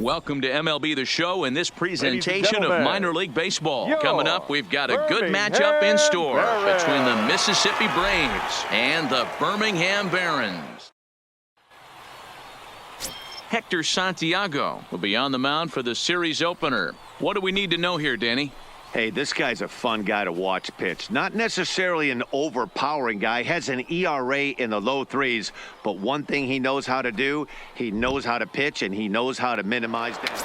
Welcome to MLB The Show and this presentation of minor league baseball. Coming up, we've got a good matchup in store between the Mississippi Braves and the Birmingham Barons. Hector Santiago will be on the mound for the series opener. What do we need to know here, Danny? Hey, this guy's a fun guy to watch pitch. Not necessarily an overpowering guy. Has an ERA in the low threes. But one thing he knows how to do, he knows how to pitch, and he knows how to minimize damage.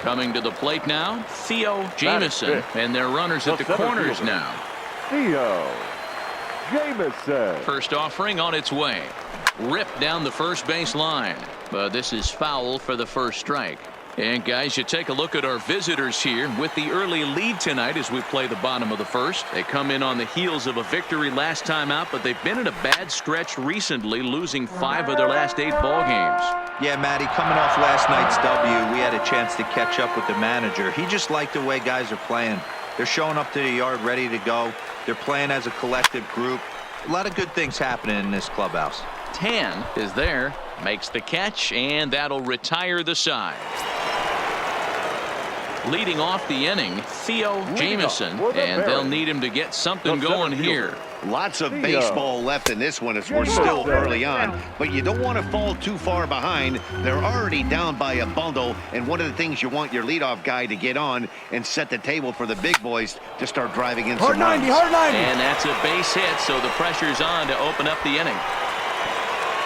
Coming to the plate now, Theo Jamison. And their runners at the corners now. Theo Jamison. First offering on its way. Ripped down the first base line. But this is foul for the first strike. And guys, you take a look at our visitors here with the early lead tonight as we play the bottom of the first. They come in on the heels of a victory last time out, but they've been in a bad stretch recently, losing 5 of their last 8 ball games. Yeah, Matty, coming off last night's W, we had a chance to catch up with the manager. He just liked the way guys are playing. They're showing up to the yard ready to go. They're playing as a collective group. A lot of good things happening in this clubhouse. Tan is there, makes the catch, and that'll retire the side. Leading off the inning, Theo Jamison, and they'll need him to get something going here. Lots of baseball left in this one as we're still early on, but you don't want to fall too far behind. They're already down by a bundle, and one of the things you want your leadoff guy to get on and set the table for the big boys to start driving in some runs. Hard 90. And that's a base hit, so the pressure's on to open up the inning.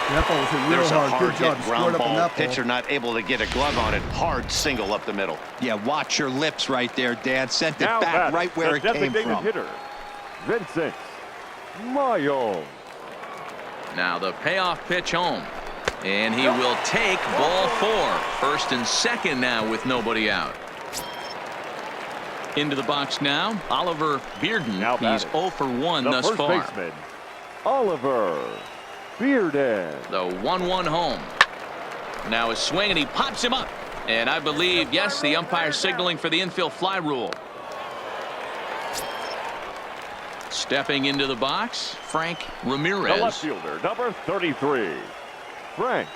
There's a hard hit ground ball. Pitcher not able to get a glove on it. Hard single up the middle. Yeah, watch your lips right there, Dan. Sent it back right where it came from. Hitter, Vincent Mayo. Now the payoff pitch home. And he will take ball 4. First and second now with nobody out. Into the box now, Oliver Bearden. He's 0 for 1 thus far. Baseman, Oliver Bearden. The 1-1 home. Now a swing, and he pops him up. And I believe, yes, the umpire signaling for the infield fly rule. Stepping into the box, Frank Ramirez. The left fielder, number 33, Frank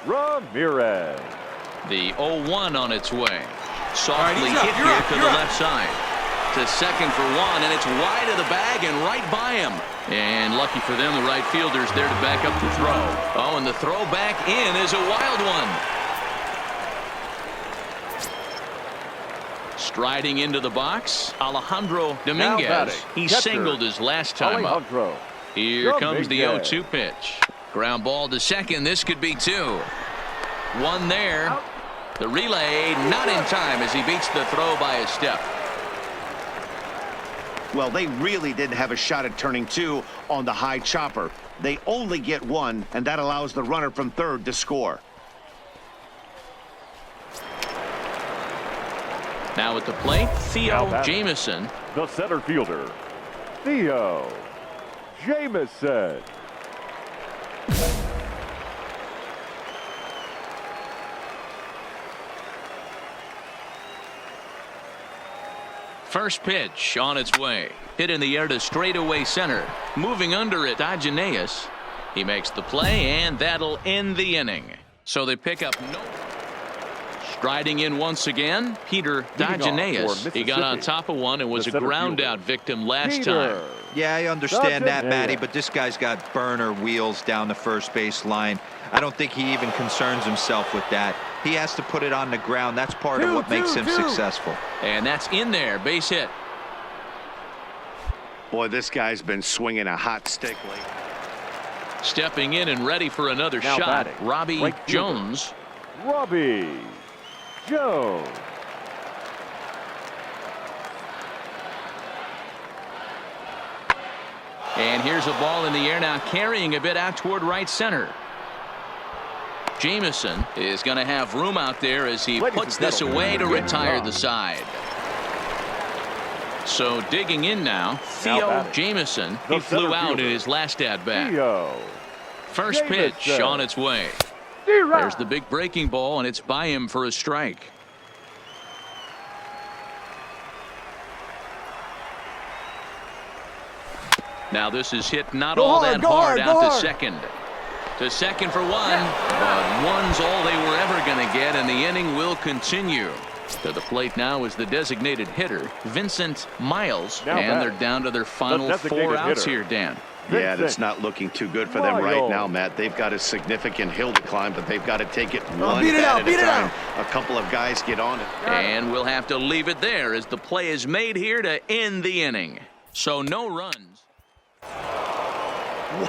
Ramirez. The 0-1 on its way. Softly hit here to the left side. To second for 1, and it's wide of the bag and right by him. And lucky for them, the right fielder's there to back up the throw. Oh, and the throw back in is a wild one. Striding into the box, Alejandro Dominguez. He singled his last time up. Here comes the 0-2 pitch. Ground ball to second. This could be 2. 1 there. The relay not in time as he beats the throw by a step. Well, they really didn't have a shot at turning 2 on the high chopper. They only get 1, and that allows the runner from third to score. Now at the plate, Theo Jamison. The center fielder, Theo Jamison. First pitch on its way. Hit in the air to straightaway center. Moving under it, Diogenes. He makes the play, and that'll end the inning. So they pick up no. Striding in once again, Peter Diogenes. He got on top of one and was a ground out victim last time. Yeah, I understand that, Matty, but this guy's got burner wheels down the first base line. I don't think he even concerns himself with that. He has to put it on the ground. That's part of what makes him successful. And that's in there. Base hit. Boy, this guy's been swinging a hot stick lately. Stepping in and ready for another shot, batting, Robbie Jones. Robbie Jones. And here's a ball in the air now, carrying a bit out toward right center. Jamison is going to have room out there as he puts this away to retire the side. So digging in now, Theo Jamison. He flew out in his last at-bat. First pitch on its way. There's the big breaking ball, and it's by him for a strike. Now this is hit not all that hard out to second. To second for one, but one's all they were ever going to get, and the inning will continue. To the plate now is the designated hitter, Vincent Miles, and they're down to their final 4 outs here, Dan. Yeah, that's not looking too good for them right now, Matt. They've got a significant hill to climb, but they've got to take it one bat at a time. A couple of guys get on it. And we'll have to leave it there as the play is made here to end the inning. So no runs.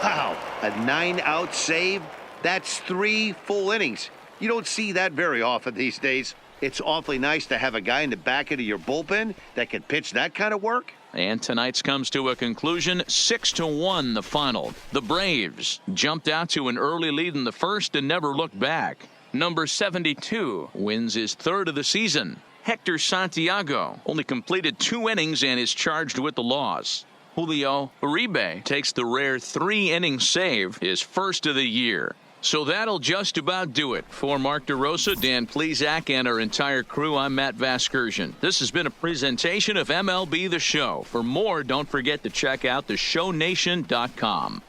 Wow, a 9-out save? That's 3 full innings. You don't see that very often these days. It's awfully nice to have a guy in the back end of your bullpen that can pitch that kind of work. And tonight's comes to a conclusion, 6-1 the final. The Braves jumped out to an early lead in the first and never looked back. Number 72 wins his 3rd of the season. Hector Santiago only completed 2 innings and is charged with the loss. Julio Uribe takes the rare 3-inning save, his 1st of the year. So that'll just about do it. For Mark DeRosa, Dan Plesac, and our entire crew, I'm Matt Vasgersian. This has been a presentation of MLB The Show. For more, don't forget to check out theshownation.com.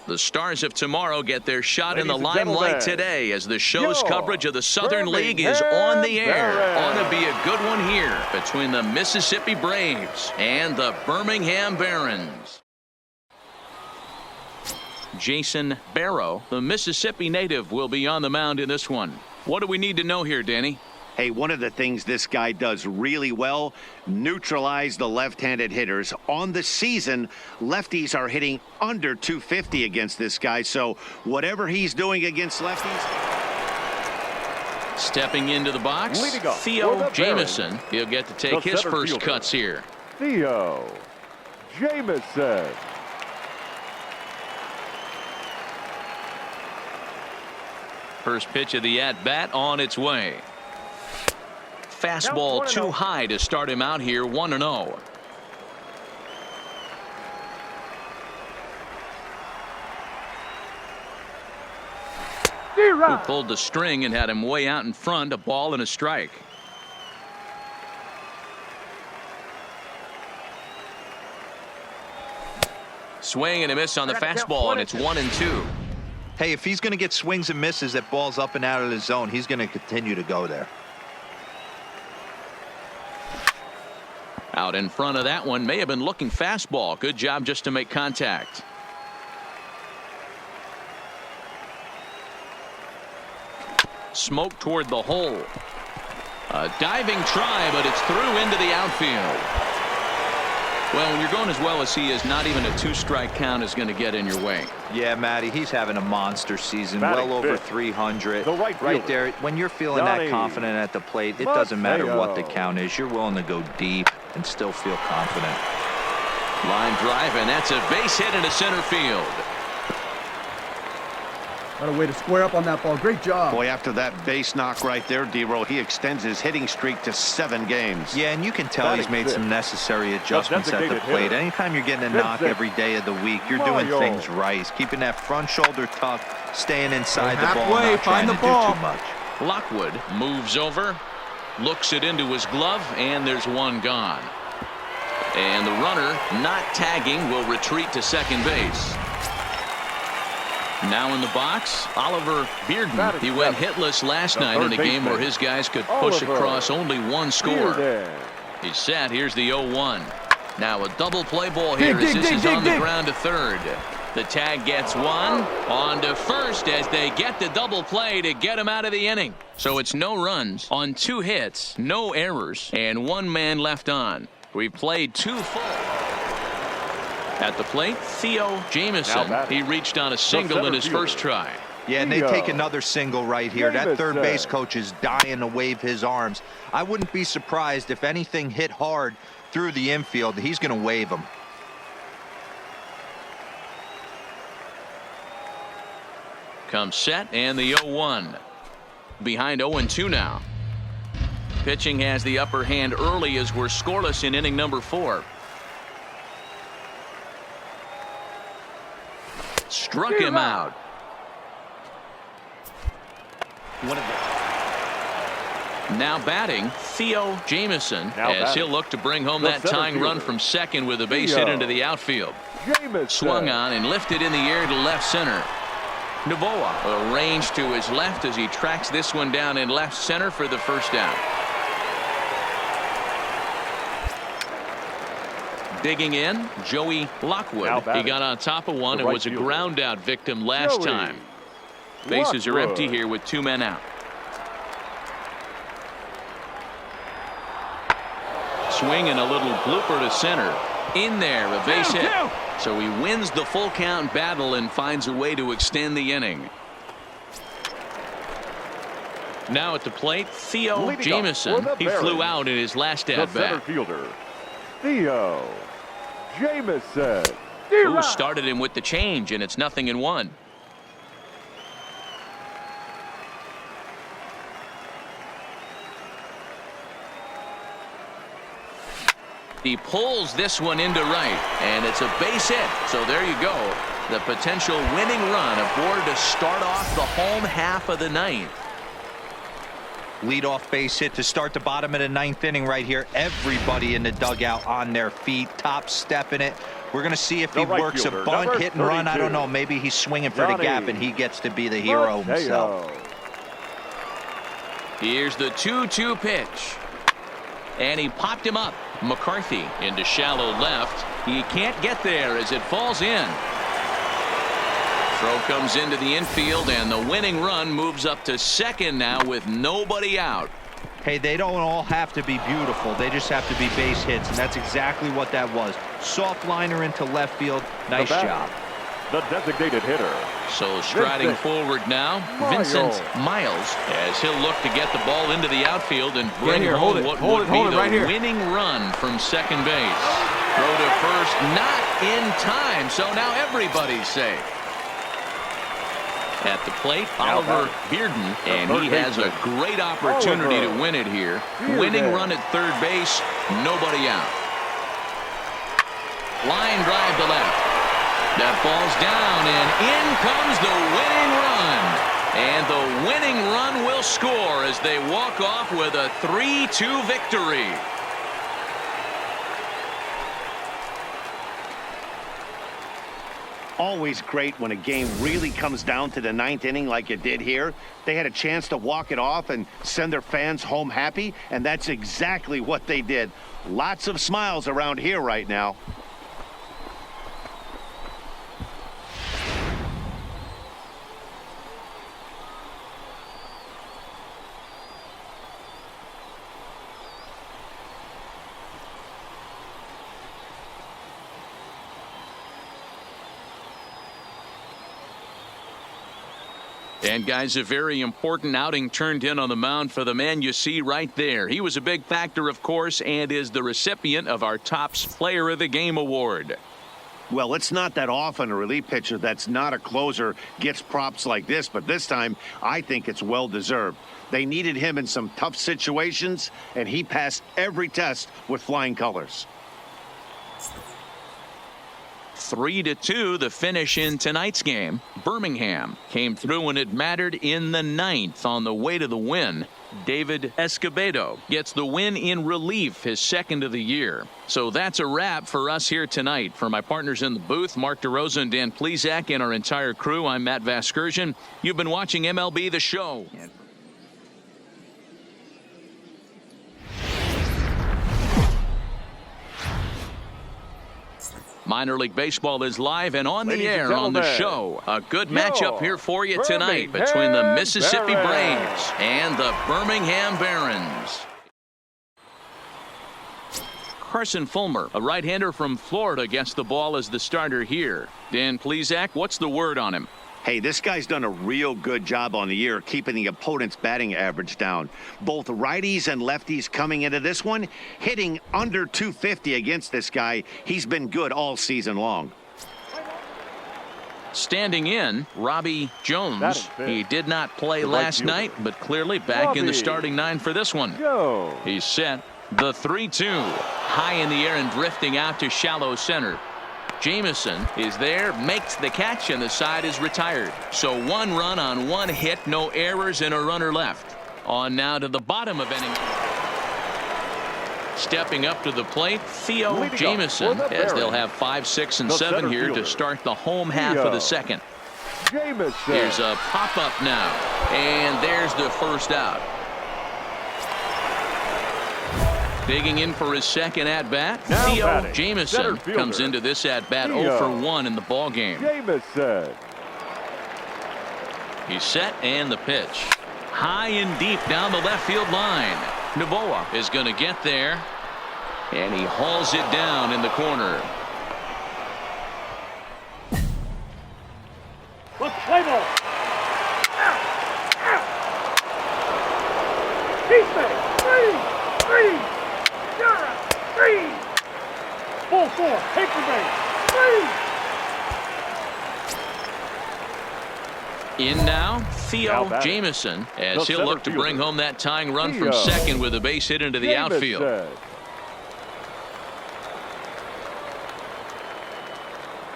The Stars of tomorrow get their shot in the limelight today as the show's coverage of the Southern League is on the air. Ought to be a good one here between the Mississippi Braves and the Birmingham Barons. Jason Barrow, the Mississippi native, will be on the mound in this one. What do we need to know here, Danny? Hey, one of the things this guy does really well, neutralize the left-handed hitters. On the season, lefties are hitting under 250 against this guy, so whatever he's doing against lefties. Stepping into the box, Theo Jamison. He'll get to take his first cuts here. Theo Jamison. First pitch of the at-bat on its way. Fastball too high to start him out here, 1-0. Who pulled the string and had him way out in front, a ball and a strike. Swing and a miss on the fastball, and it's 1-2. Hey, if he's going to get swings and misses at balls up and out of the zone, he's going to continue to go there. Out in front of that one, may have been looking fastball. Good job just to make contact. Smoke toward the hole. A diving try, but it's through into the outfield. Well, when you're going as well as he is, not even a 2-strike count is going to get in your way. Yeah, Matty, he's having a monster season, well over 300. Right there, when you're feeling that confident at the plate, it doesn't matter what the count is. You're willing to go deep and still feel confident. Line drive, and that's a base hit into center field. What a way to square up on that ball. Great job. Boy, after that base knock right there, D-Row, he extends his hitting streak to 7 games. Yeah, and you can tell he's made some necessary adjustments at the plate. Anytime you're getting a knock every day of the week, you're doing things right. Keeping that front shoulder tucked, staying inside the ball, not trying to do too much. Lockwood moves over, looks it into his glove, and there's one gone. And the runner, not tagging, will retreat to second base. Now in the box, Oliver Bearden. He went hitless last night in a game where his guys could push across only one score. He's set. Here's the 0-1. Now a double play ball here as this is on the ground to third. The tag gets one. On to first as they get the double play to get him out of the inning. So it's no runs on 2 hits, no errors, and 1 man left on. We've played 2 full. At the plate, Theo Jamison. He reached on a single in his first try. Yeah, and they take another single right here. That third base coach is dying to wave his arms. I wouldn't be surprised if anything hit hard through the infield. He's going to wave them. Comes set, and the 0-1. Behind 0-2 now. Pitching has the upper hand early as we're scoreless in inning number 4. Struck him out. Now batting, Theo Jamieson, Now as he'll look to bring home the that center tying run fielder, from second with a base Theo hit into the outfield. Jamieson. Swung on and lifted in the air to left center. Novoa arranged to his left as he tracks this one down in left center for the first down. Digging in, Joey Lockwood. He got on top of one and was a ground out victim last time. Bases are empty here with 2 men out. Swing and a little blooper to center. In there, a base hit. So he wins the full count battle and finds a way to extend the inning. Now at the plate, Theo Jamieson. He flew out in his last at bat. Center fielder, Theo Jamieson. Who started him with the change, and it's 0-1. He pulls this one into right, and it's a base hit. So there you go. The potential winning run aboard to start off the home half of the ninth. Leadoff base hit to start the bottom of the ninth inning right here. Everybody in the dugout on their feet, top stepping it. We're going to see if he works a bunt, hit and run. I don't know. Maybe he's swinging for the gap and he gets to be the hero himself. Here's the 2-2 pitch. And he popped him up. McCarthy into shallow left. He can't get there as it falls in. Throw comes into the infield, and the winning run moves up to second now with nobody out. Hey, they don't all have to be beautiful. They just have to be base hits, and that's exactly what that was. Soft liner into left field. Nice job. The designated hitter. So striding forward now, Vincent Miles, as he'll look to get the ball into the outfield and bring home what would be the winning run from second base. Throw to first, not in time, so now everybody's safe. At the plate, Oliver Bearden, and he has a great opportunity to win it here. Winning run at third base, nobody out. Line drive to left. That falls down, and in comes the winning run. And the winning run will score as they walk off with a 3-2 victory. Always great when a game really comes down to the ninth inning like it did here. They had a chance to walk it off and send their fans home happy, and that's exactly what they did. Lots of smiles around here right now. And guys, a very important outing turned in on the mound for the man you see right there. He was a big factor, of course, and is the recipient of our Topps Player of the Game award. Well, it's not that often a relief pitcher that's not a closer gets props like this, but this time I think it's well deserved. They needed him in some tough situations, and he passed every test with flying colors. 3-2 the finish in tonight's game. Birmingham came through when it mattered in the ninth on the way to the win. David Escobedo gets the win in relief, his second of the year. So that's a wrap for us here tonight. For my partners in the booth, Mark DeRosa and Dan Plesac, and our entire crew, I'm Matt Vasgersian. You've been watching MLB The Show. Minor League Baseball is live and on the air on the show. A good matchup here for you tonight between the Mississippi Braves and the Birmingham Barons. Carson Fulmer, a right-hander from Florida, gets the ball as the starter here. Dan Plesac, what's the word on him? Hey, this guy's done a real good job on the year keeping the opponent's batting average down. Both righties and lefties coming into this one, hitting under 250 against this guy. He's been good all season long. Standing in, Robbie Jones. He did not play last night, but clearly back in the starting nine for this one. He's set. The 3-2. High in the air and drifting out to shallow center. Jamieson is there, makes the catch, and the side is retired. So one run on one hit, no errors, and a runner left. On now to the bottom of inning. Stepping up to the plate, Theo Jamieson, as they'll have 5, 6, and 7 here to start the home half of the second. Here's a pop-up now, and there's the first out. Digging in for his second at-bat, Theo Jamieson comes into this at-bat 0 for 1 in the ballgame. He's set, and the pitch. High and deep down the left field line. Novoa is going to get there, and he hauls it down in the corner. Let's play ball. Defense. 3. You're out. 3. Full 4. Take the base. 3. In now, Theo Jamieson, as he'll look to bring home that tying run from second with a base hit into the outfield.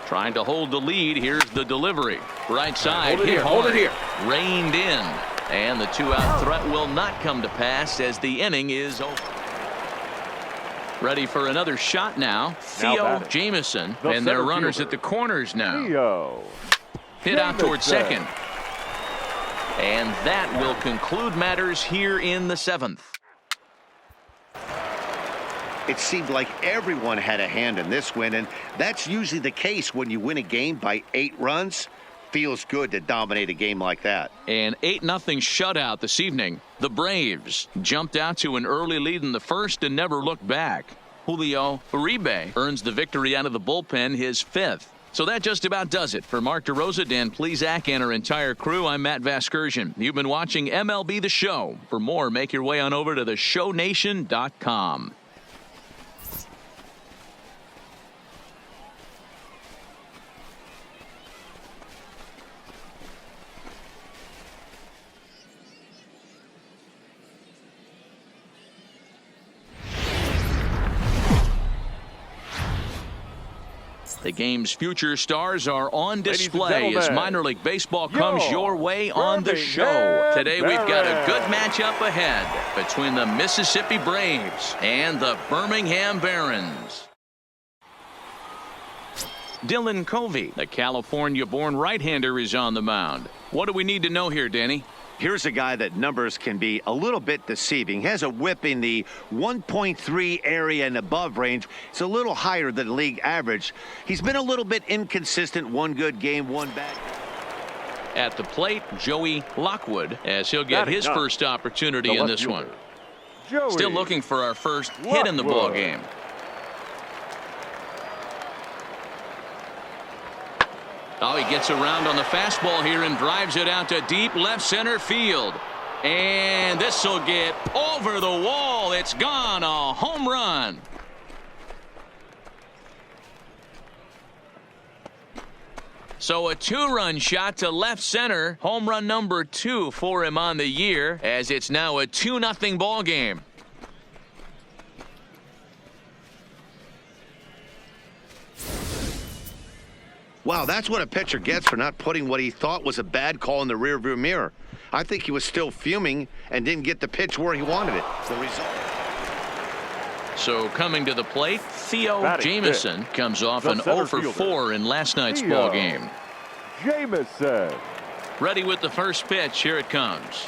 Trying to hold the lead. Here's the delivery. Right side. Hold it here. Reined in. And the 2-out threat will not come to pass as the inning is over. Ready for another shot now. Theo Jamieson. And their runners at the corners now. Hit out towards second. And that will conclude matters here in the 7th. It seemed like everyone had a hand in this win, and that's usually the case when you win a game by 8 runs. Feels good to dominate a game like that. An 8-0 shutout this evening. The Braves jumped out to an early lead in the first and never looked back. Julio Uribe earns the victory out of the bullpen, his 5th. So that just about does it. For Mark DeRosa, Dan Plesac, and our entire crew, I'm Matt Vasgersian. You've been watching MLB The Show. For more, make your way on over to theshownation.com. The game's future stars are on display as minor league baseball comes your way on the show. Today we've got a good matchup ahead between the Mississippi Braves and the Birmingham Barons. Dylan Covey, the California-born right-hander, is on the mound. What do we need to know here, Danny? Here's a guy that numbers can be a little bit deceiving. Has a whip in the 1.3 area and above range. It's a little higher than league average. He's been a little bit inconsistent. One good game, one bad. At the plate, Joey Lockwood, as he'll get his first opportunity in this one. Still looking for our first hit in the ball game. Oh, he gets around on the fastball here and drives it out to deep left center field. And this will get over the wall. It's gone. A home run. So a 2-run shot to left center. Home run number 2 for him on the year, as it's now a 2-0 ball game. Wow, that's what a pitcher gets for not putting what he thought was a bad call in the rearview mirror. I think he was still fuming and didn't get the pitch where he wanted it. The result. So coming to the plate, Theo Jamieson comes off an 0 for 4 in last night's ball game. Jamieson. Ready with the first pitch. Here it comes.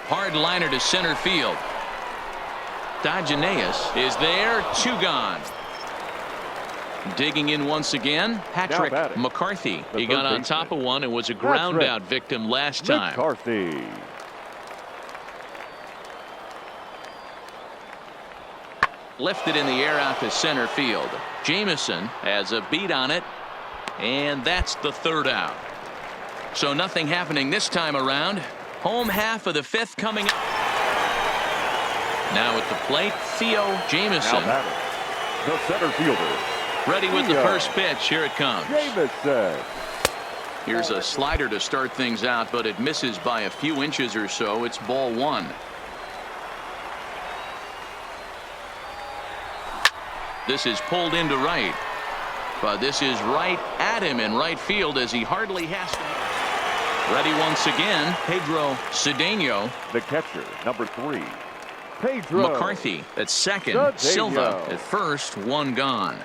Hard liner to center field. Dodgenaeus is there. 2 gone. Digging in once again, Patrick McCarthy. He got on top of one and was a ground out victim last time. McCarthy. Lifted in the air out to center field. Jamieson has a beat on it, and that's the 3rd out. So nothing happening this time around. Home half of the 5th coming up. Now at the plate, Theo Jamieson. The center fielder. Ready with the first pitch. Here it comes. Jamieson. Here's a slider to start things out, but it misses by a few inches or so. It's ball 1. This is pulled into right, but this is right at him in right field as he hardly has to. Ready once again, Pedro Cedeno. The catcher, number 3, Pedro McCarthy at second. Cedeno. Silva at first. One gone.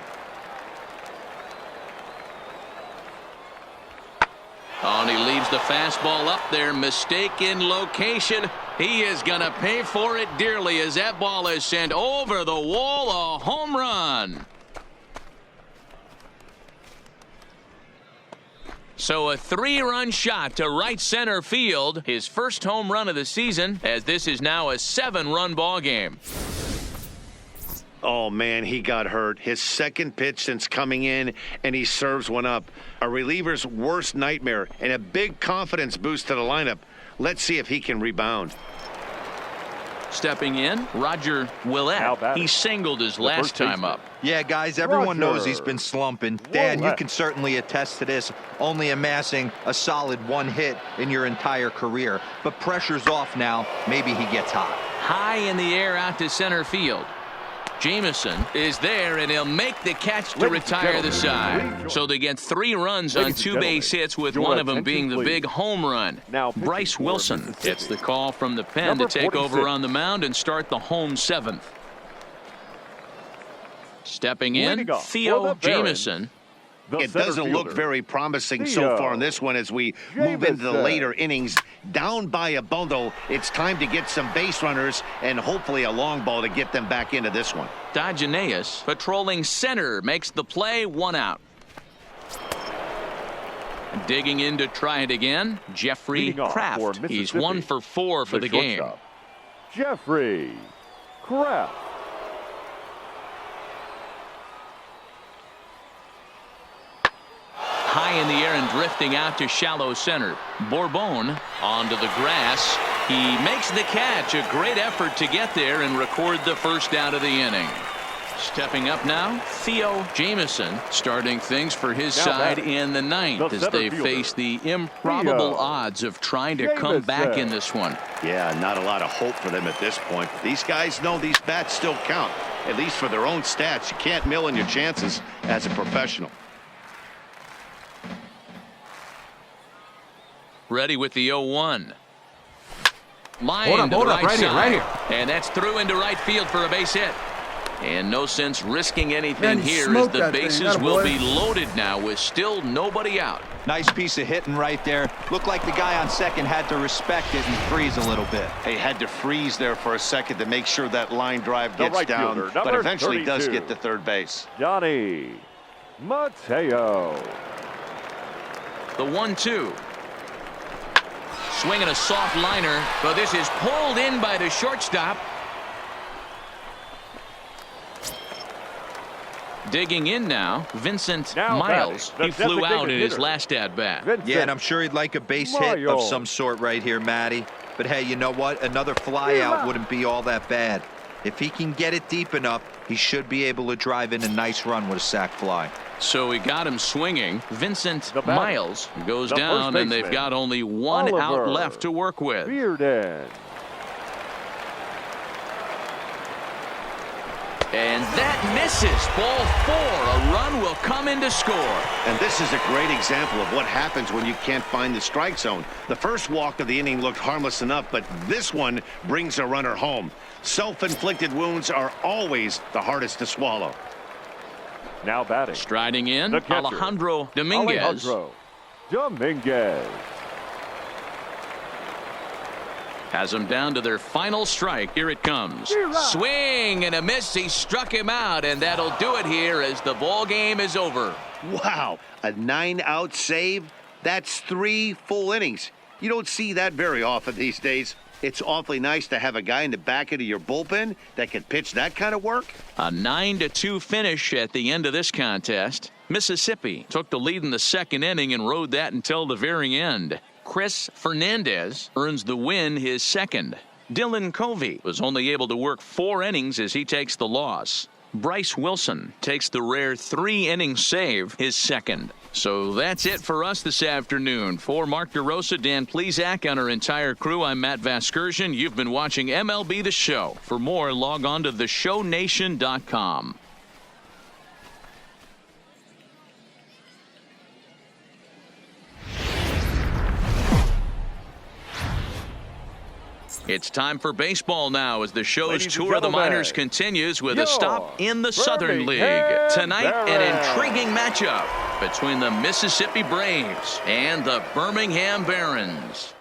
Oh, and he leaves the fastball up there. Mistaken location. He is going to pay for it dearly as that ball is sent over the wall. A home run. So a 3-run shot to right center field. His first home run of the season, as this is now a 7-run ball game. Oh, man, he got hurt. His second pitch since coming in, and he serves one up. A reliever's worst nightmare and a big confidence boost to the lineup. Let's see if he can rebound. Stepping in, Roger Willett. He singled his last time up. Yeah, guys, everyone Roger knows he's been slumping. Dan, you Willett. can certainly attest to this, only amassing a solid 1 hit in your entire career. But pressure's off now. Maybe he gets hot. High in the air out to center field. Jameson is there, and he'll make the catch to retire the side. So they get 3 runs on 2 base hits, with one of them being the big home run. Now Bryce Wilson gets the call from the pen to take over on the mound and start the home 7th. Stepping in, Theo Jameson. It doesn't look very promising so far in this one as we move into the later innings. Down by a bundle, it's time to get some base runners and hopefully a long ball to get them back into this one. Dodgenaeus patrolling center makes the play. 1 out. Digging in to try it again, Jeffrey Kraft. He's 1 for 4 for the game. Jeffrey Kraft. High in the air and drifting out to shallow center. Bourbon onto the grass. He makes the catch. A great effort to get there and record the first out of the inning. Stepping up now, Theo Jameson starting things for his side in the 9th as they face the improbable odds of trying to come back in this one. Yeah, not a lot of hope for them at this point. These guys know these bats still count, at least for their own stats. You can't mill in your chances as a professional. Ready with the 0-1. Line to the right side. Right here. And that's through into right field for a base hit. And no sense risking anything Man, here as smoke the that thing. bases Atta will boy. be loaded now with still nobody out. Nice piece of hitting right there. Looked like the guy on second had to respect it and freeze a little bit. He had to freeze there for a second to make sure that line drive gets right down, fielder, but number eventually does 32. get to third base. Johnny Mateo. The 1-2. Swinging a soft liner, but this is pulled in by the shortstop. Digging in now, Vincent Miles. batting, He flew out in his hitter. last at-bat. Yeah, and I'm sure he'd like a base hit of some sort right here, Matty. But hey, you know what? Another fly out wouldn't be all that bad. If he can get it deep enough, he should be able to drive in a nice run with a sac fly. So he got him swinging. Vincent The batter, Miles goes the down, first and they've baseman, got only 1 out Oliver left to work with. Bearden. And that misses. Ball 4. A run will come in to score. And this is a great example of what happens when you can't find the strike zone. The first walk of the inning looked harmless enough, but this one brings a runner home. Self-inflicted wounds are always the hardest to swallow. Now batting. Striding in, The catcher, Alejandro Dominguez. Alejandro Dominguez. Has them down to their final strike. Here it comes. Swing and a miss. He struck him out, and that'll do it here as the ball game is over. Wow, a 9-out save? That's 3 full innings. You don't see that very often these days. It's awfully nice to have a guy in the back end of your bullpen that can pitch that kind of work. A 9-2 finish at the end of this contest. Mississippi took the lead in the second inning and rode that until the very end. Chris Fernandez earns the win, his second. Dylan Covey was only able to work 4 innings as he takes the loss. Bryce Wilson takes the rare 3-inning save, his second. So that's it for us this afternoon. For Mark DeRosa, Dan Plesac, and our entire crew, I'm Matt Vasgersian. You've been watching MLB The Show. For more, log on to theshownation.com. It's time for baseball now as the show's Ladies and tour of the gentlemen, minors continues with a your stop in the Southern League. Birmingham Tonight, an Barons. intriguing matchup between the Mississippi Braves and the Birmingham Barons.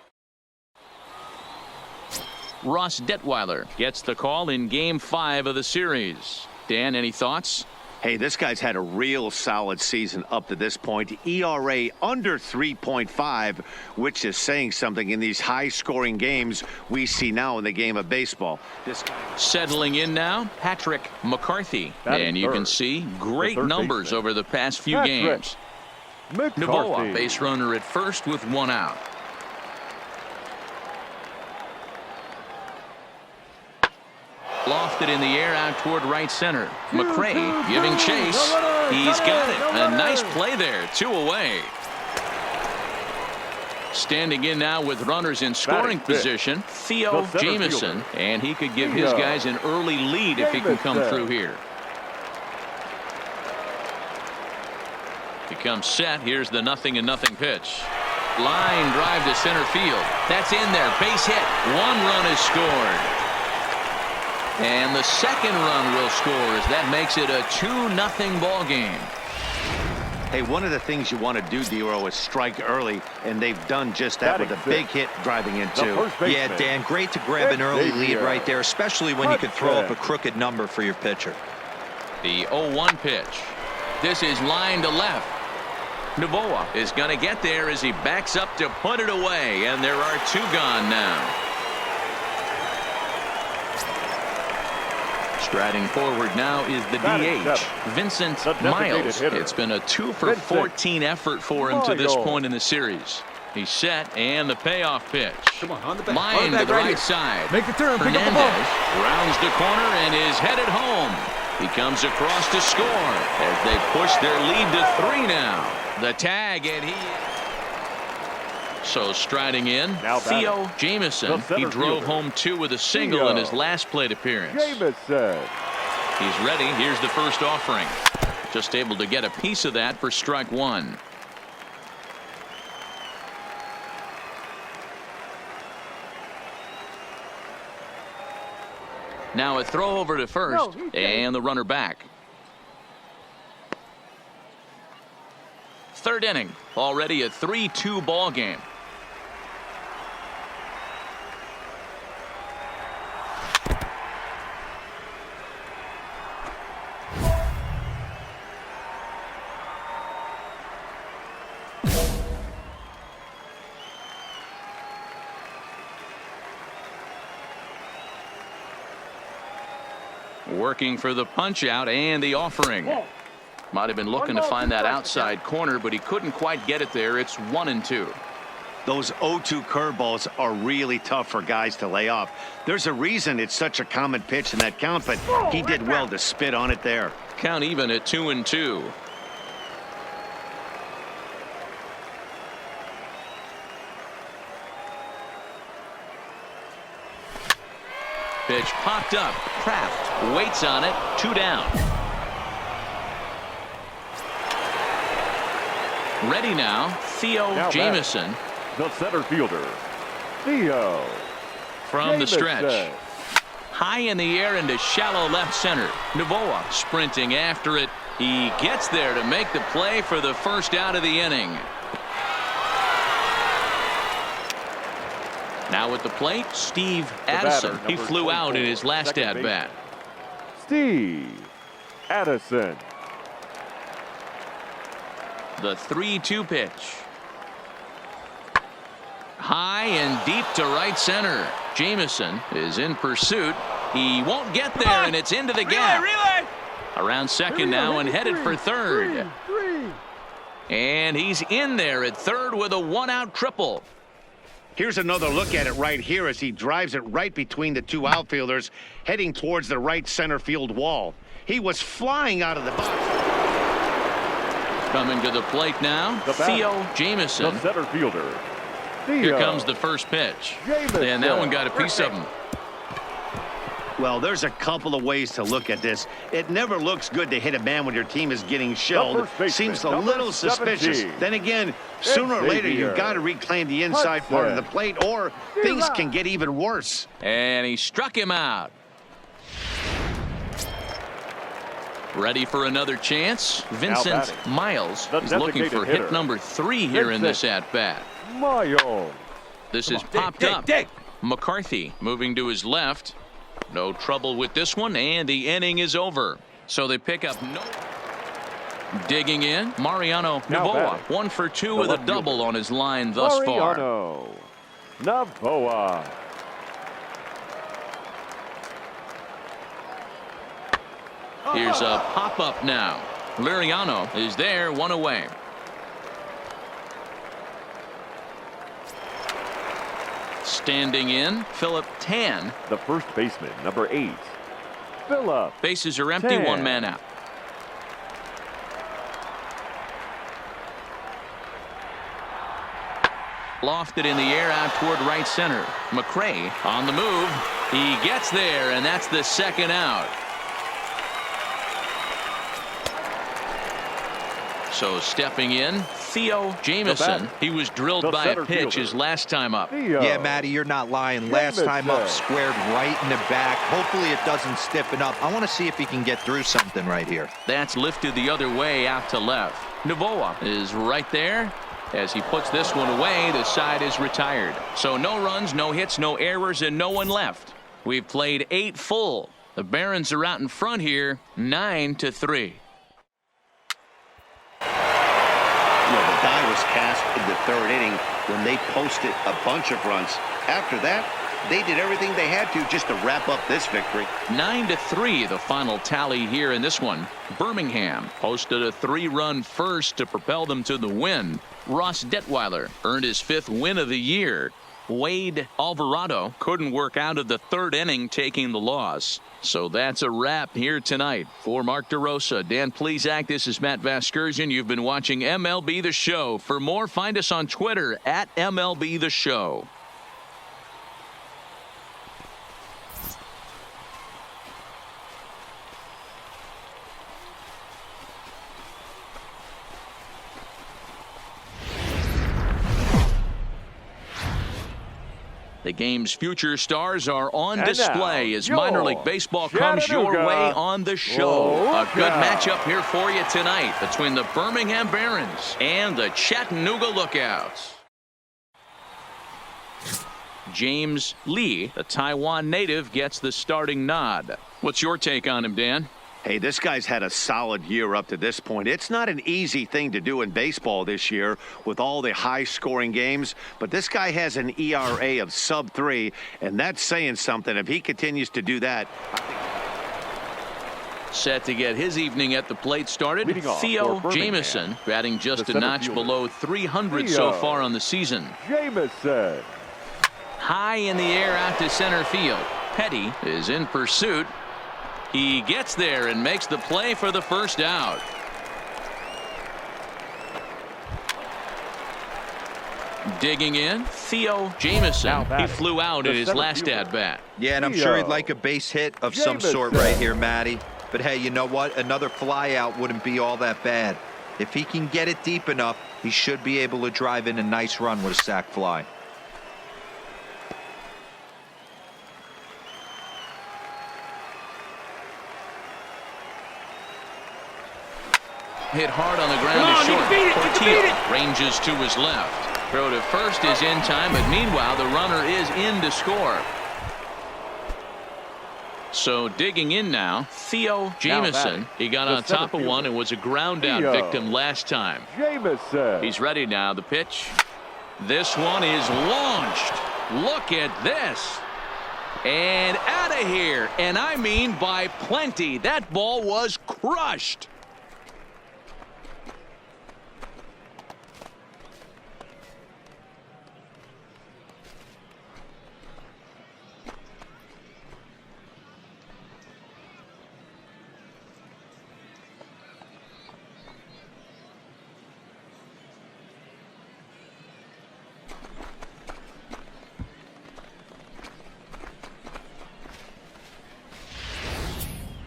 Ross Detweiler gets the call in Game 5 of the series. Dan, any thoughts? Hey, this guy's had a real solid season up to this point. ERA under 3.5, which is saying something in these high-scoring games we see now in the game of baseball. This guy... Settling in now, Patrick McCarthy. Batting And you can third. see great The third numbers baseman. over the past few Patrick games. McCarthy. Novoa, base runner at first with one out. Lofted in the air out toward right center. McCray giving chase. He's got it. A nice play there. 2 away. Standing in now with runners in scoring position, Theo The center Jamison. fielder. And he could give his guys an early lead if he can come Jamison. through here. Becomes set. Here's the 0-0 pitch. Line drive to center field. That's in there. Base hit. 1 run is scored. And the second run will score as that makes it a 2-0 ball game. Hey, one of the things you want to do, Dero, is strike early, and they've done just that with a big hit driving in The two. first baseman. Yeah, Dan, great to grab an early lead right there, especially when you can throw up a Touchdown. crooked number for your pitcher. The 0-1 pitch. This is line to left. Novoa is going to get there as he backs up to put it away, and there are 2 gone now. Striding forward now is the Batting DH, seventh. Vincent The designated Miles. hitter. It's been a 2 for Vincent 14 effort for him to this Miles. point in the series. He's set, and the payoff pitch. Come on the back. Line to the right right here. side. Make the turn. Pick up the Hernandez ball. rounds the corner and is headed home. He comes across to score as they push their lead to 3 now. The tag, and he... So striding in, Now Theo batting. Jamison. The He center drove fielder. home 2 with a single Theo in his last plate appearance. Jamison. He's ready. Here's the first offering. Just able to get a piece of that for strike 1. Now a throw over to first, and the runner back. 3rd inning, already a 3-2 ball game. Working for the punch out and the offering. Might have been looking to find that outside corner, but he couldn't quite get it there. It's 1-2. Those 0-2 curveballs are really tough for guys to lay off. There's a reason it's such a common pitch in that count, but he did well to spit on it there. Count even at 2-2. Pitch popped up. Kraft waits on it. 2 down. Ready now. Theo Now Jamison The center fielder. Theo from the stretch. Jamison. High in the air into shallow left center. Novoa sprinting after it. He gets there to make the play for the first out of the inning. Now at the plate, Steve Addison. batter, He number flew out in 24, his last second at-bat. Steve Addison. The 3-2 pitch. High and deep to right center. Jamison is in pursuit. He won't get there, and it's into the gap. Around second now and headed for third. And he's in there at third with a 1-out triple. Here's another look at it right here as he drives it right between the 2 outfielders, heading towards the right center field wall. He was flying out of the box. Coming to the plate now, The batter, Theo Jamison. The center fielder. Theo Here comes the first pitch. Jamison. And that one got a piece of him. Well, there's a couple of ways to look at this. It never looks good to hit a man when your team is getting shelled. Seems a little suspicious. Then again, sooner or later, you've got to reclaim the inside part of the plate, or things can get even worse. And he struck him out. Ready for another chance? Vincent Miles is looking for hit number 3 here in this at-bat. Miles. This is popped up. McCarthy moving to his left. No trouble with this one, and the inning is over. So they pick up no. Digging in, Mariano Navoa. 1 for 2 with a double on his line thus far. Mariano Navoa. Here's a pop-up now. Liriano is there, 1 away. Standing in, Philip Tan. The first baseman, number 8. Philip. Bases are empty, Tan. 1 man out. Lofted in the air out toward right center. McRae on the move. He gets there, and that's the 2nd out. So stepping in, Theo Jamison. He was drilled by a pitch his last time up. Yeah, Matty, you're not lying. Last time up, squared right in the back. Hopefully it doesn't stiffen up. I want to see if he can get through something right here. That's lifted the other way out to left. Navoa is right there. As he puts this one away, the side is retired. So no runs, no hits, no errors, and no one left. We've played 8 full. The Barons are out in front here, 9-3. The die was cast in the 3rd inning when they posted a bunch of runs. After that, they did everything they had to just to wrap up this victory. 9-3 the final tally here in this one. Birmingham posted a 3-run first to propel them to the win. Ross Detweiler earned his 5th win of the year. Wade Alvarado couldn't work out of the 3rd inning, taking the loss. So that's a wrap here tonight. For Mark DeRosa, Dan Plesac, this is Matt Vasgersian. You've been watching MLB The Show. For more, find us on Twitter at MLB The Show. The game's future stars are on display as minor league baseball comes your way on the show. A good matchup here for you tonight between the Birmingham Barons and the Chattanooga Lookouts. James Lee, a Taiwan native, gets the starting nod. What's your take on him, Dan? Hey, this guy's had a solid year up to this point. It's not an easy thing to do in baseball this year with all the high-scoring games, but this guy has an ERA of sub-3, and that's saying something. If he continues to do that, set to get his evening at the plate started. Theo Jamison batting just a notch below 300 so far on the season. Jamison. High in the air out to center field. Petty is in pursuit. He gets there and makes the play for the 1st out. Digging in, Theo Jamison. He flew out in his last at-bat. Yeah, and I'm sure he'd like a base hit of some sort right here, Matty. But hey, you know what? Another fly out wouldn't be all that bad. If he can get it deep enough, he should be able to drive in a nice run with a sac fly. Hit hard on the ground to short. Portillo ranges to his left. Throw to first is in time, but meanwhile the runner is in to score. So digging in now, Theo Jamison. He got on top of one and was a ground out victim last time. Jamison. He's ready now. The pitch. This one is launched. Look at this. And out of here. And I mean by plenty. That ball was crushed.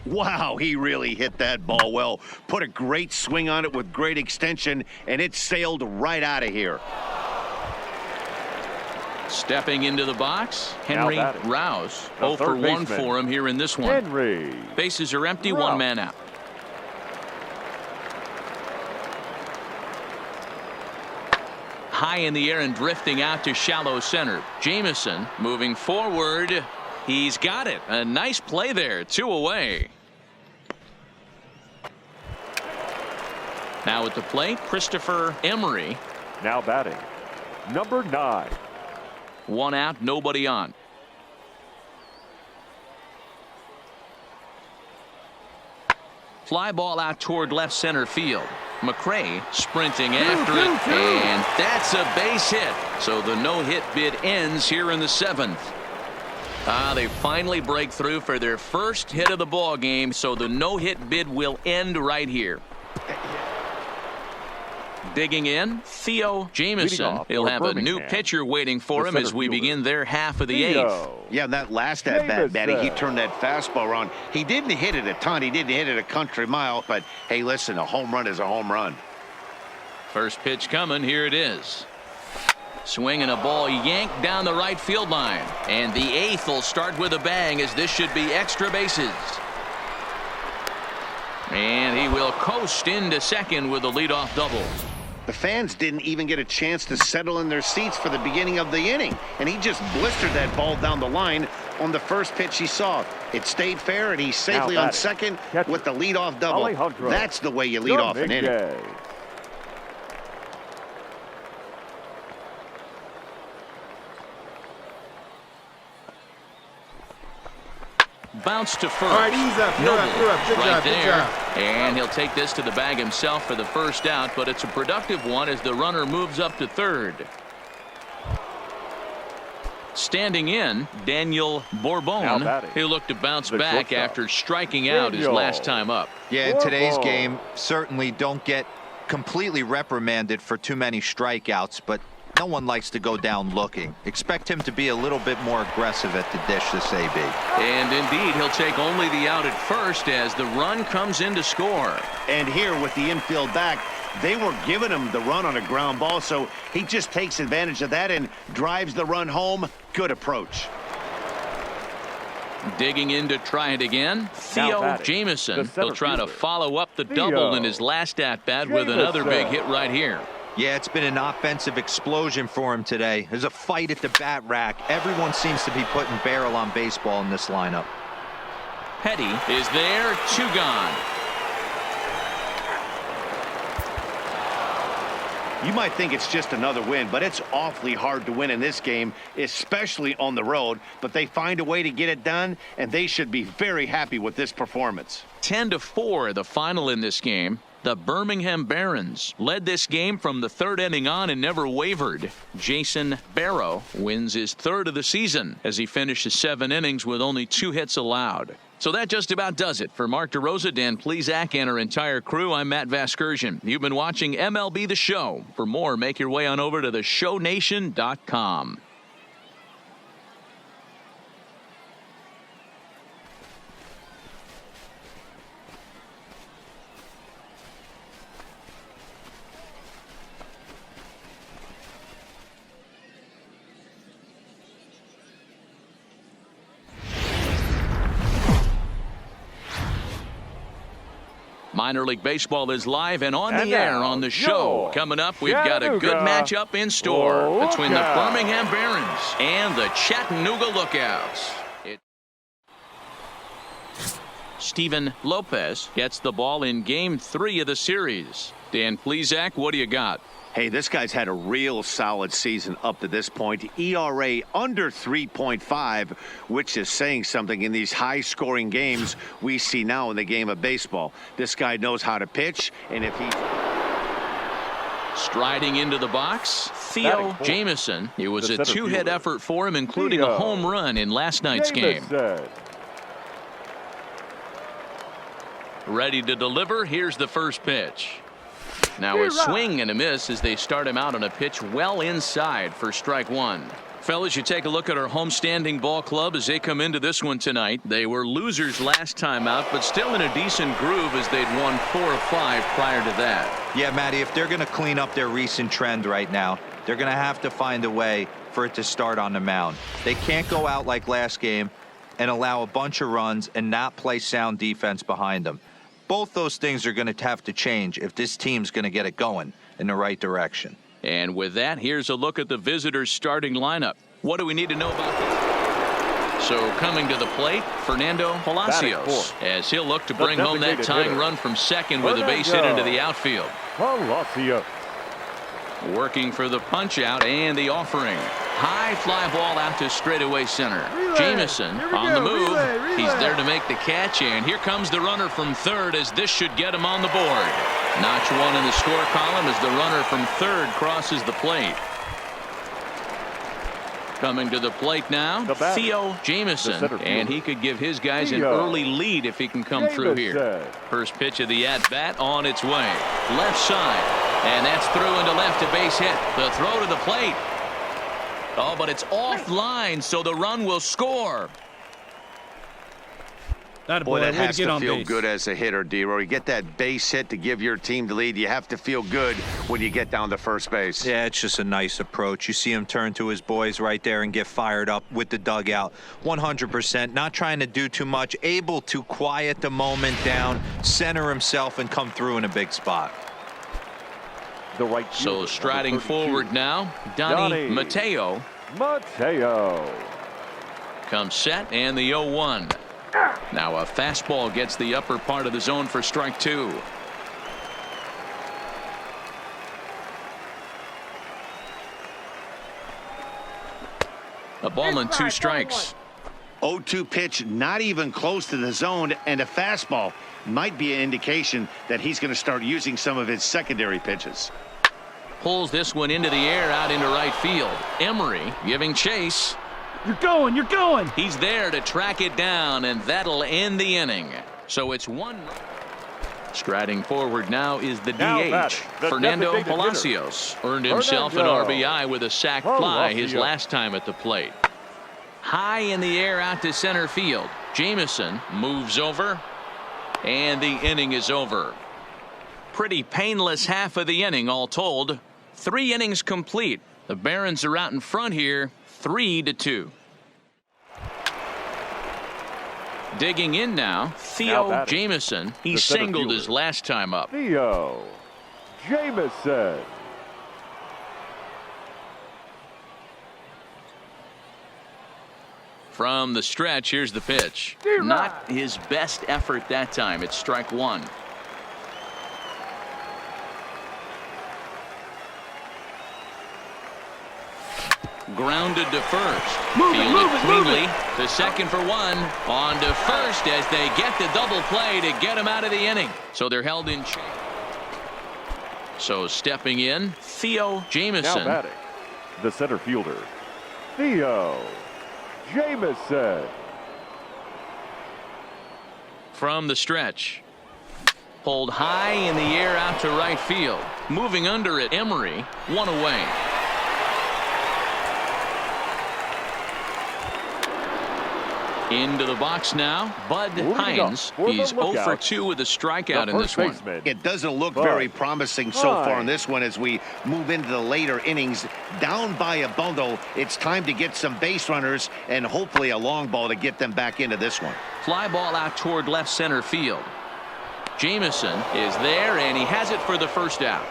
Wow, he really hit that ball well. Put a great swing on it with great extension, and it sailed right out of here. Stepping into the box, Henry Rouse. 0 for 1 for him here in this one. Henry. Bases are empty, Rouse. 1 man out. High in the air and drifting out to shallow center. Jameson moving forward. He's got it. A nice play there. 2 away. Now at the plate, Christopher Emery. Now batting, number 9. 1 out, nobody on. Fly ball out toward left center field. McRae sprinting after it, and that's a base hit. So the no-hit bid ends here in the 7th. They finally break through for their first hit of the ball game, so the no-hit bid will end right here. Digging in, Theo Jameson. He'll have a new pitcher waiting for him as we begin their half of the 8th. Yeah, that last at-bat, Matty, he turned that fastball around. He didn't hit it a ton. He didn't hit it a country mile. But, hey, listen, a home run is a home run. First pitch coming. Here it is. Swinging a ball yanked down the right field line. And the 8th will start with a bang, as this should be extra bases. And he will coast into second with a leadoff double. The fans didn't even get a chance to settle in their seats for the beginning of the inning, and he just blistered that ball down the line on the first pitch he saw. It stayed fair, and he's safely on second with the leadoff double. That's the way you lead off an inning. Bounce to first. All right, ease up. You're up. Good job. Good job. And he'll take this to the bag himself for the first out, but it's a productive one as the runner moves up to third. Standing in, Daniel Bourbon. He'll look to bounce back after striking out his last time up. Yeah, in today's game, certainly don't get completely reprimanded for too many strikeouts, but no one likes to go down looking. Expect him to be a little bit more aggressive at the dish this AB. And indeed, he'll take only the out at first as the run comes in to score. And here with the infield back, they were giving him the run on a ground ball, so he just takes advantage of that and drives the run home. Good approach. Digging in to try it again, Theo Jameson. He'll try to follow up the double in his last at-bat with another big hit right here. Yeah, it's been an offensive explosion for him today. There's a fight at the bat rack. Everyone seems to be putting barrel on baseball in this lineup. Petty is there, 2 gone. You might think it's just another win, but it's awfully hard to win in this game, especially on the road. But they find a way to get it done, and they should be very happy with this performance. 10-4, the final in this game. The Birmingham Barons led this game from the 3rd inning on and never wavered. Jason Barrow wins his 3rd of the season as he finishes 7 innings with only 2 hits allowed. So that just about does it. For Mark DeRosa, Dan Plesac, and our entire crew, I'm Matt Vasgersian. You've been watching MLB The Show. For more, make your way on over to theshownation.com. Minor League Baseball is live and on the air on the show. Coming up, we've got a good matchup in store between the Birmingham Barons and the Chattanooga Lookouts. Steven Lopez gets the ball in Game 3 of the series. Dan Plesac, what do you got? Hey, this guy's had a real solid season up to this point. ERA under 3.5, which is saying something in these high-scoring games we see now in the game of baseball. This guy knows how to pitch, and if he... Striding into the box, Theo Jameson. It was a 2-hit effort for him, including a home run in last night's game. Ready to deliver. Here's the first pitch. Now a swing and a miss as they start him out on a pitch well inside for strike 1. Fellas, you take a look at our homestanding ball club as they come into this one tonight. They were losers last time out, but still in a decent groove as they'd won 4 or 5 prior to that. Yeah, Matty, if they're going to clean up their recent trend right now, they're going to have to find a way for it to start on the mound. They can't go out like last game and allow a bunch of runs and not play sound defense behind them. Both those things are going to have to change if this team's going to get it going in the right direction. And with that, here's a look at the visitors' starting lineup. What do we need to know about this? So coming to the plate, Fernando Palacios, as he'll look to bring home that tying run from second with a base hit into the outfield. Palacios. Working for the punch out and the offering. High fly ball out to straightaway center. Jameson on the move. He's there to make the catch, and here comes the runner from third as this should get him on the board. Notch one in the score column as the runner from third crosses the plate. Coming to the plate now, Theo Jameson, and he could give his guys an early lead if he can come through here. First pitch of the at-bat on its way. Left side, and that's through into left, a base hit. The throw to the plate. Oh, but it's offline, so the run will score. Boy, that has to feel good as a hitter, D-Roy. You get that base hit to give your team the lead. You have to feel good when you get down to first base. Yeah, it's just a nice approach. You see him turn to his boys right there and get fired up with the dugout. 100%, not trying to do too much, able to quiet the moment down, center himself, and come through in a big spot. The right so striding forward now, Donnie Mateo. Comes set, and the 0-1. Now a fastball gets the upper part of the zone for strike 2. A ball and 2 strikes. 0-2 pitch, not even close to the zone, and a fastball might be an indication that he's going to start using some of his secondary pitches. Pulls this one into the air out into right field. Emery giving chase. You're going, you're going. He's there to track it down, and that'll end the inning. So it's 1. Striding forward now is the DH, Fernando Palacios. Earned himself an RBI with a sac fly his last time at the plate. High in the air out to center field. Jameson moves over, and the inning is over. Pretty painless half of the inning all told. 3 innings complete. The Barons are out in front here, 3-2. Digging in now, Theo Jameson. He singled his last time up. Theo Jameson. From the stretch, here's the pitch. Not his best effort that time. It's strike 1. Grounded to first. Fielded cleanly to second for 1. On to first as they get the double play to get him out of the inning. So they're held in check. So stepping in, Theo Jameson. Now batting, the center fielder, Theo Jameson. From the stretch. Pulled high in the air out to right field. Moving under it, Emery. 1 away. Into the box now, Bud Hines. He's 0 for 2 with a strikeout in this one. It doesn't look very promising so far in this one as we move into the later innings. Down by a bundle, it's time to get some base runners and hopefully a long ball to get them back into this one. Fly ball out toward left center field. Jameson is there, and he has it for the first out.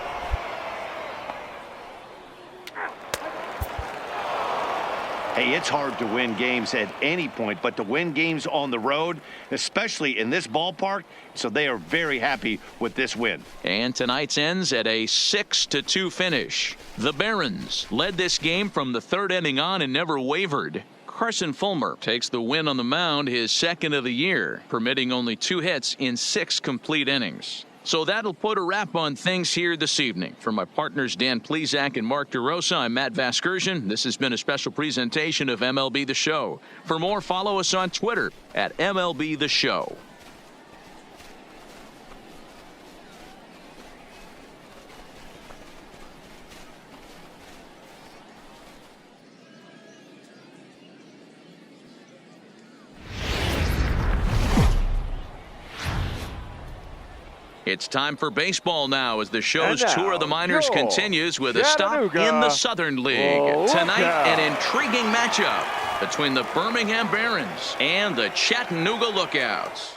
Hey, it's hard to win games at any point, but to win games on the road, especially in this ballpark, so they are very happy with this win. And tonight's ends at a 6-2 finish. The Barons led this game from the 3rd inning on and never wavered. Carson Fulmer takes the win on the mound, his 2nd of the year, permitting only 2 hits in 6 complete innings. So that'll put a wrap on things here this evening. For my partners Dan Plesac and Mark DeRosa, I'm Matt Vasgersian. This has been a special presentation of MLB The Show. For more, follow us on Twitter at MLB The Show. It's time for baseball now as the show's And now, tour of the minors your continues with a stop Chattanooga in the Southern League. Tonight, Lookout. an intriguing matchup between the Birmingham Barons and the Chattanooga Lookouts.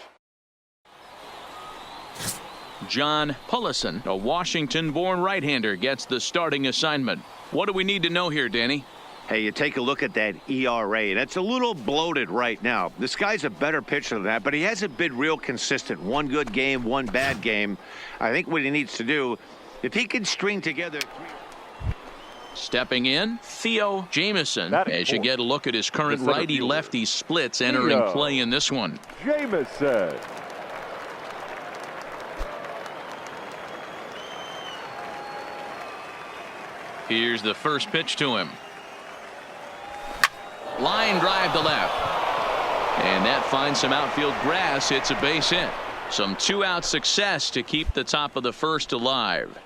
John Pullison, a Washington-born right-hander, gets the starting assignment. What do we need to know here, Danny? Hey, you take a look at that ERA. That's a little bloated right now. This guy's a better pitcher than that, but he hasn't been real consistent. One good game, one bad game. I think what he needs to do, if he can string together... Stepping in, Theo Jamieson, as you get a look at his current The center righty-lefty splits entering Theo play in this one. Jamieson. Here's the first pitch to him. Line drive to left. And that finds some outfield grass. It's a base hit. Some two-out success to keep the top of the first alive.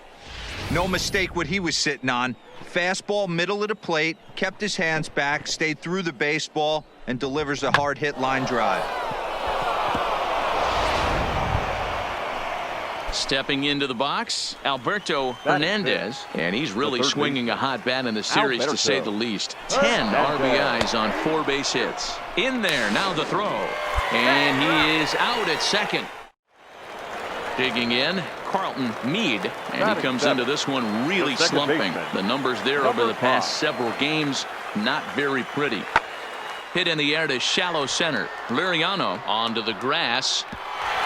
No mistake what he was sitting on. Fastball, middle of the plate, kept his hands back, stayed through the baseball, and delivers a hard hit line drive. Stepping into the box, Alberto Hernandez, and he's really swinging a hot bat in the series to say the least. 10 RBIs on 4 base hits. In there, now the throw. And he is out at second. Digging in, Carlton Meade, and he comes into this one really slumping. The numbers there over the past several games, not very pretty. Hit in the air to shallow center. Liriano onto the grass.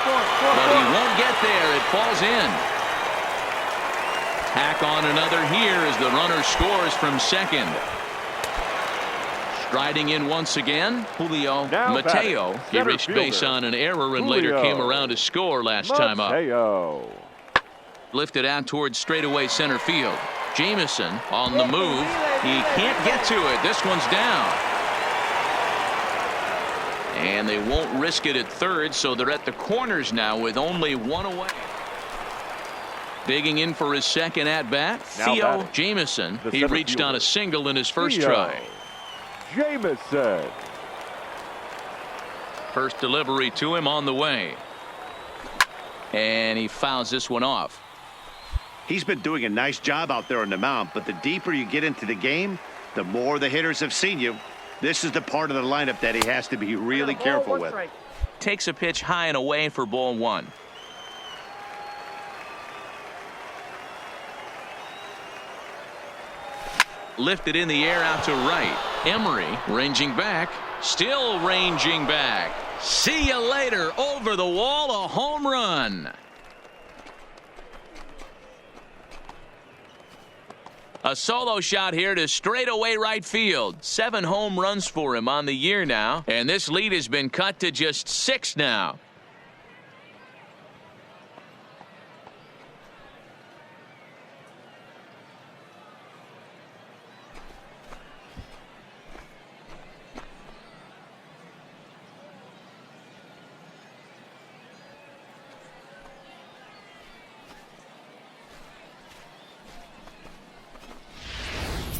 But he won't get there. It falls in. Tack on another here as the runner scores from second. Striding in once again, Julio Mateo. He reached base on an error and later came around to score last time up. Lifted out towards straightaway center field. Jamieson on the move. He can't get to it. This one's down. And they won't risk it at third, so they're at the corners now with only one away. Digging in for his second at-bat, Theo Jamieson. He reached on a single in his first try. Jamieson. First delivery to him on the way. And he fouls this one off. He's been doing a nice job out there on the mound, but the deeper you get into the game, the more the hitters have seen you. This is the part of the lineup that he has to be really careful with. Takes a pitch high and away for ball one. Lifted in the air out to right. Emery ranging back. Still ranging back. See you later. Over the wall, a home run. A solo shot here to straightaway right field. 7 home runs for him on the year now. And this lead has been cut to just 6 now.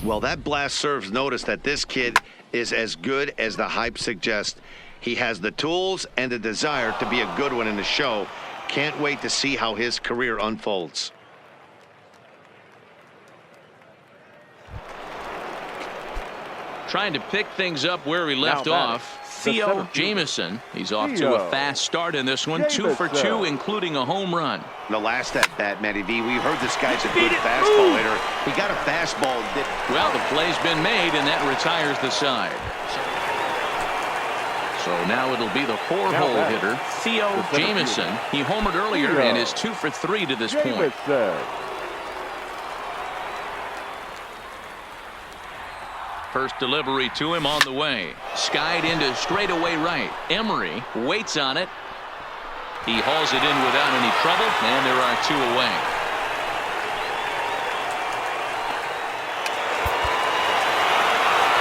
Well, that blast serves notice that this kid is as good as the hype suggests. He has the tools and the desire to be a good one in the show. Can't wait to see how his career unfolds. Trying to pick things up where we left off. Theo Jamieson. He's off to a fast start in this one. 2 for 2, including a home run. The last at bat, Matty V, we heard this guy's a good fastball hitter. He got a fastball. Well, the play's been made, and that retires the side. So now it'll be the 4-hole hitter, Theo Jamieson. He homered earlier and is 2 for 3 to this point. First delivery to him on the way. Skied into straightaway right. Emery waits on it. He hauls it in without any trouble, and there are 2 away.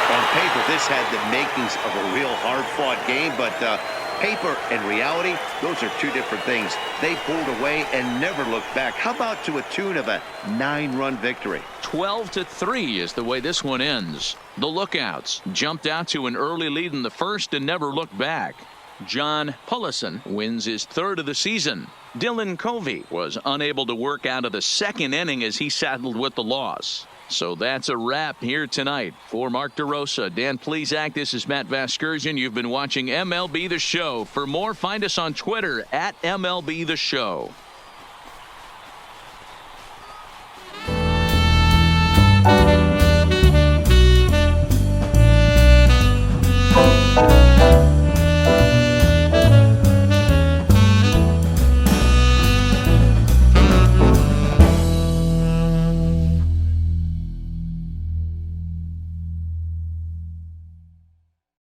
On paper, this had the makings of a real hard-fought game, but paper and reality, those are 2 different things. They pulled away and never looked back. How about to a tune of a 9-run victory? 12-3 is the way this one ends. The Lookouts jumped out to an early lead in the first and never looked back. John Pullison wins his 3rd of the season. Dylan Covey was unable to work out of the 2nd inning as he saddled with the loss. So that's a wrap here tonight. For Mark DeRosa, Dan Plesac, this is Matt Vasgersian. You've been watching MLB The Show. For more, find us on Twitter at MLB The Show.